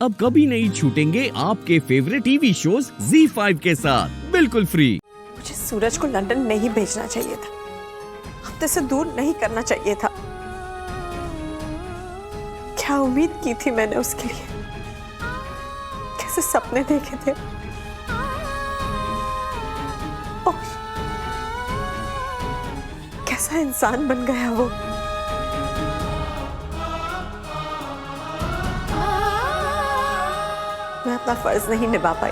अब कभी नहीं छूटेंगे आपके फेवरेट टीवी शोज ZEE5 के साथ बिल्कुल फ्री। मुझे सूरज को लंदन नहीं भेजना चाहिए था, हफ्ते से दूर नहीं करना चाहिए था। क्या उम्मीद की थी मैंने उसके लिए, कैसे सपने देखे थे, और कैसा इंसान बन गया वो। मैं अपना फर्ज नहीं निभा पाई,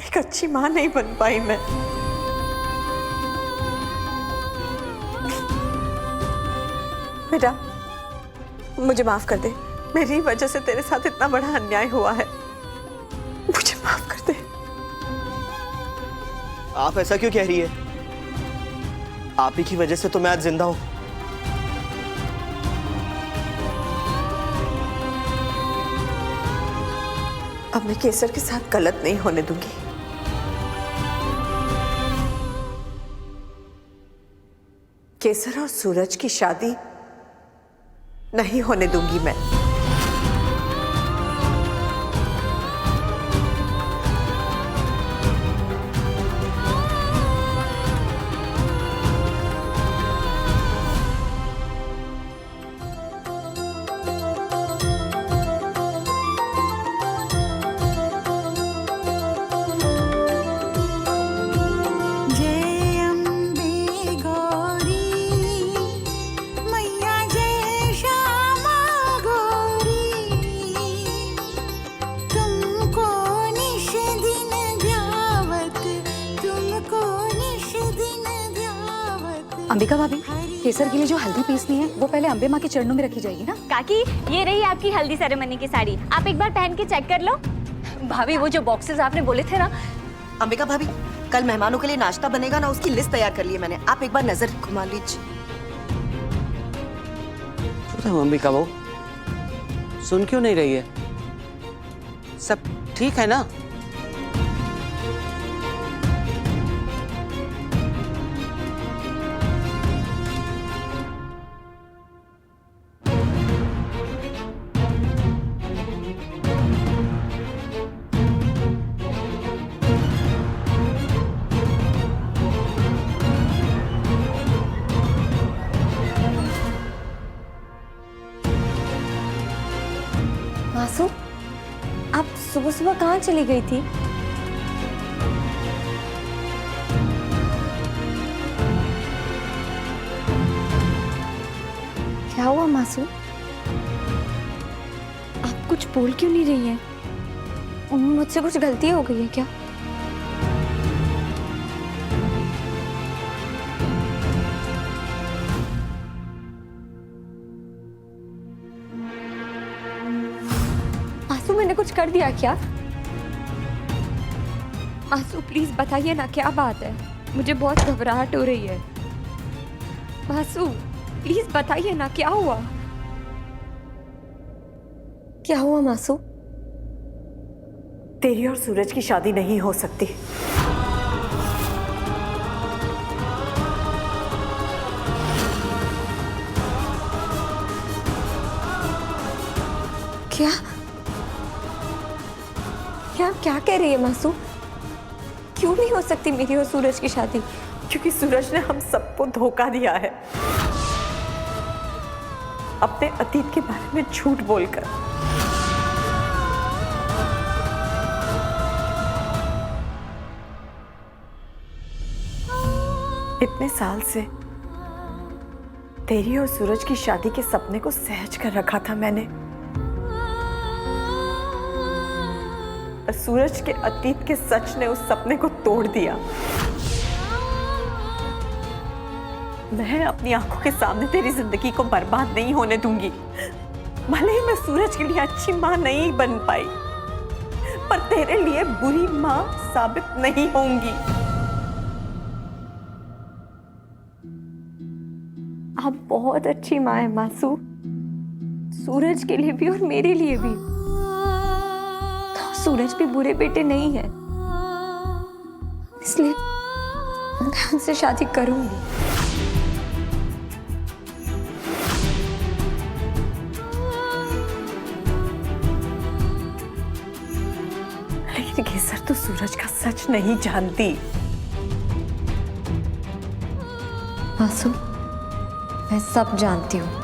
एक अच्छी मां नहीं बन पाई मैं। बेटा मुझे माफ कर दे, मेरी वजह से तेरे साथ इतना बड़ा अन्याय हुआ है, मुझे माफ कर दे। आप ऐसा क्यों कह रही है? आप ही की वजह से तो मैं आज जिंदा हूं। अब मैं केसर के साथ गलत नहीं होने दूंगी। केसर और सूरज की शादी नहीं होने दूंगी मैं। अंबिका भाभी, केसर के लिए जो हल्दी पीसनी है वो पहले अंबे माँ के चरणों में रखी जाएगी ना। काकी, ये रही आपकी हल्दी सेरेमनी की साड़ी, आप एक बार पहन के चेक कर लो। भाभी वो जो बॉक्सेस आपने बोले थे ना। अंबिका भाभी, कल मेहमानों के लिए नाश्ता बनेगा ना, उसकी लिस्ट तैयार कर ली है मैंने, आप एक बार नजर घुमा लीजिए। अंबिका बहू, सुन क्यों नहीं रही है? सब ठीक है ना? मासू, आप सुबह सुबह कहाँ चली गई थी? क्या हुआ मासू? आप कुछ बोल क्यों नहीं रही हैं? मुझसे कुछ गलती हो गई है क्या? मासू, मैंने कुछ कर दिया क्या? मासू प्लीज बताइए ना, क्या बात है? मुझे बहुत घबराहट हो रही है। मासू प्लीज बताइए ना, क्या हुआ? क्या हुआ मासू? तेरी और सूरज की शादी नहीं हो सकती। क्या क्या कह रही है मासू? क्यों नहीं हो सकती मेरी और सूरज की शादी? क्योंकि सूरज ने हम सबको धोखा दिया है, अपने अतीत के बारे में झूठ बोलकर। इतने साल से तेरी और सूरज की शादी के सपने को सहज कर रखा था मैंने, पर सूरज के अतीत के सच ने उस सपने को तोड़ दिया। मैं अपनी आंखों के सामने तेरी जिंदगी को बर्बाद नहीं होने दूंगी। भले ही मैं सूरज के लिए अच्छी मां नहीं बन पाई, पर तेरे लिए बुरी मां साबित नहीं होंगी। आप बहुत अच्छी माँ है मासू, सूरज के लिए भी और मेरे लिए भी। तो सूरज भी बुरे बेटे नहीं है, इसलिए मैं उनसे शादी करूंगी। लेकिन केसर तू सूरज का सच नहीं जानती। मासू, मैं सब जानती हूँ।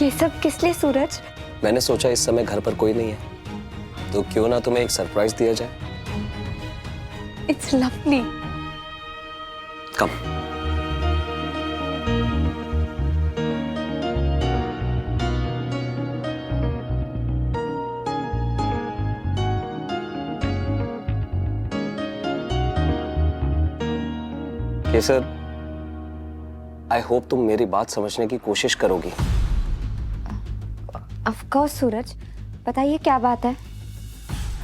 ये सब किस लिए सूरज? मैंने सोचा इस समय घर पर कोई नहीं है, तो क्यों ना तुम्हें एक सरप्राइज दिया जाए। It's lovely. Come. Kesar, I hope तुम मेरी बात समझने की कोशिश करोगी। ऑफ कोर्स सूरज, बताइए क्या बात है?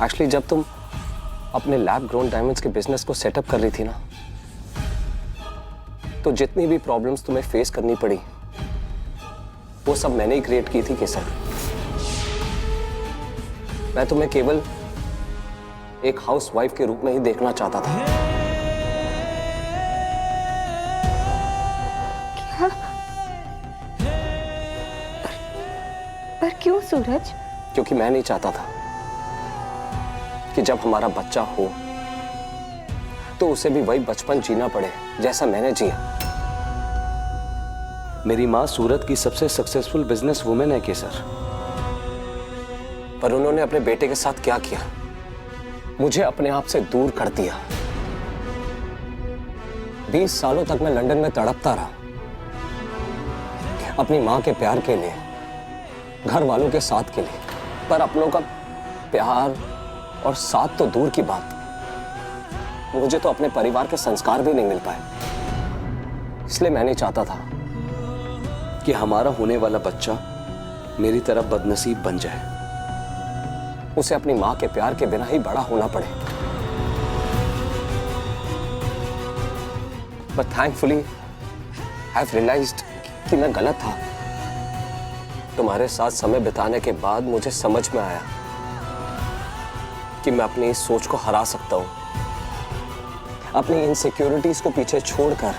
एक्चुअली जब तुम अपने लैब ग्रोन डायमंड्स के बिजनेस को सेटअप कर रही थी ना, तो जितनी भी प्रॉब्लम्स तुम्हें फेस करनी पड़ी वो सब मैंने ही क्रिएट की थी केसर। मैं तुम्हें केवल एक हाउसवाइफ के रूप में ही देखना चाहता था। क्या? पर क्यों सूरज? क्योंकि मैं नहीं चाहता था कि जब हमारा बच्चा हो तो उसे भी वही बचपन जीना पड़े जैसा मैंने जिया। मेरी माँ सूरत की सबसे सक्सेसफुल बिजनेस वुमेन है केसर, पर उन्होंने अपने बेटे के साथ क्या किया? मुझे अपने आप से दूर कर दिया। 20 सालों तक मैं लंदन में तड़पता रहा अपनी माँ के प्यार के लिए, घर वालों के साथ के लिए, पर अपनों का प्यार और साथ तो दूर की बात, मुझे तो अपने परिवार के संस्कार भी नहीं मिल पाए। इसलिए मैं नहीं चाहता था कि हमारा होने वाला बच्चा मेरी तरह बदनसीब बन जाए, उसे अपनी माँ के प्यार के बिना ही बड़ा होना पड़े। But thankfully, I've realized कि मैं गलत था। तुम्हारे साथ समय बिताने के बाद मुझे समझ में आया कि मैं अपनी इस सोच को हरा सकता हूँ, अपनी इनसिक्योरिटीज को पीछे छोड़कर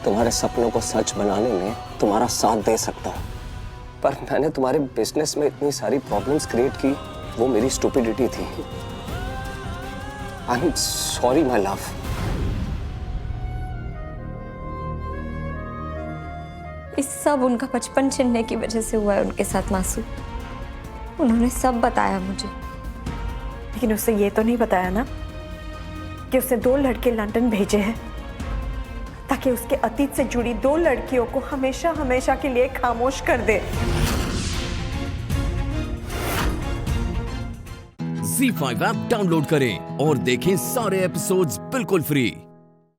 तुम्हारे सपनों को सच बनाने में तुम्हारा साथ दे सकता हूँ। पर मैंने तुम्हारे बिजनेस में इतनी सारी प्रॉब्लम्स क्रिएट की, वो मेरी स्टूपिडिटी थी। I am sorry my love. इस सब उनका बचपन छीनने की वजह से हुआ है उनके साथ मासू। उन्होंने सब बताया मुझे। लेकिन उसे ये तो नहीं बताया ना कि उसने 2 लड़के लंदन भेजे हैं ताकि उसके अतीत से जुड़ी 2 लड़कियों को हमेशा हमेशा के लिए खामोश कर दे। ZEE5 ऐप डाउनलोड करें और देखें सारे एपिसोड्स बिल्कुल फ्री।